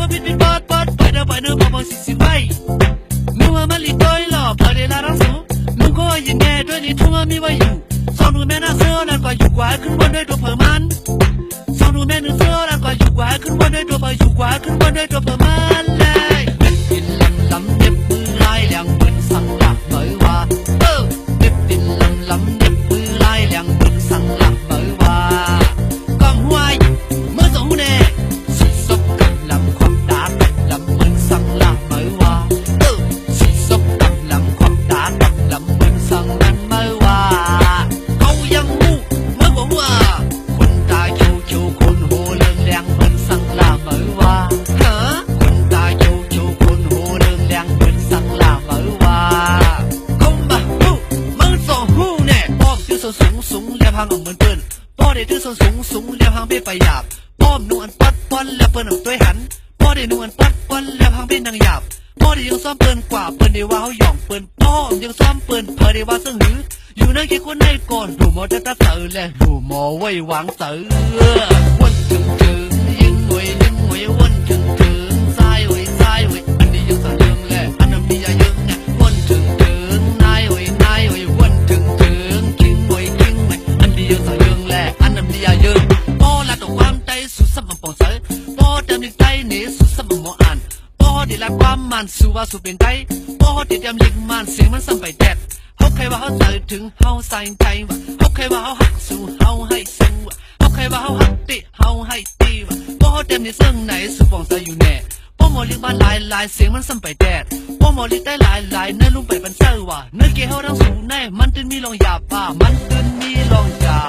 ปิดปอดไปเด้อพอมองสิไปนัวมันลีต้อยหล่อพอได้ลาดังสูมึงก็ยังแง่ด้วยนี่ทุ่งมีไว้อยู่สองดูแม่น่าเสื้อแล้วก็อยู่กว่าขึ้นบนด้วยตัวเพิ่มมันสองดูแม่นึกเสื้อแล้วก็อยู่กว่าขึ้นบนด้วยตัวเพิ่มอยู่กว่าขึ้นบนด้วยตัวเพิ่มมันเลยกินลำเน็บมือลายแหลงเหมือนสังหลักเหมยว่าเน็บดินลำเน็บมือลายแหลงเหมือนสังหลักเหมยว่ากองห้วยเมื่อสองแน่สีซบกับลำควักดากับลำเหมือนสังหลักเหมยว่าสีซบกับลำควักดากับลำเหมือนสังนั้นเหมยว่าเขายังงูเมื่อบอกว่าคนตาเขียวคนโหเรื่องแรงเหมือนสังหลักเหมยว่าคนตาเขียวคนโหเรื่องแรงเหมือนสังหลักเหมยว่าคงมาหูมึงสองหูแน่ป้อมที่สูงแล้วหางเหมือนเปิ้นป้อได้ที่สูงแล้วหางเป็นไปหยาบป้อมนวลปัดแล้วเปิ้นตัวหันป้อได้นวลปัดแล้วหางเป็นนางหยาบป้อได้ยังซ้อมเปิ้นกว่าเปิ้นได้ว่าเขาหย่องเปิ้นป้อมยังซ้อมเปิ้นเพอได้ว่าซึ่งหืออยู่ในกี่คนในก่อนดูหมอจะตาเสือและดูหมอไว้วางเสือวันจึงยิงหวยวันจึงซ้ายหวยอันนี้ยังสั่งยังแหละอันนั้นมีอย่ายังไงวันจึงนายหวยวันจึงคิงหวยอันนี้ยังสั่งยังแหละอันนั้นมีอย่ายังป้อละต้องความใจสุดสับมันปองเสือป้อเต็มใจนี่สุดสับมันหมออ่านป้อได้ละความมันสู้ว่าสู้เป็นใจป้อได้เต็มยิงมันเสียงมันสั่งไปแดดเขาใครว่าเขาใจถึงเขาใส่ใจว่ะเขาใครว่าเขาหักสู้เขาให้สู้ว่ะเขาใครว่าเขาหักติเขาให้ตีว่ะป้อเต็มในเสื่องไหนสุปองใจอยู่แน่ป้อหมอเลี้ยงบ้านลายเสียงมันสั่งไปแดดป้อหมอเลี้ยงได้ลายเนื้อลุ่มไปเป็นเสือว่ะเนื้อเกี่ยวทั้งสูงแน่มันตื่นมีลองหยาบป่ะมันตื่นมีลองหยาบ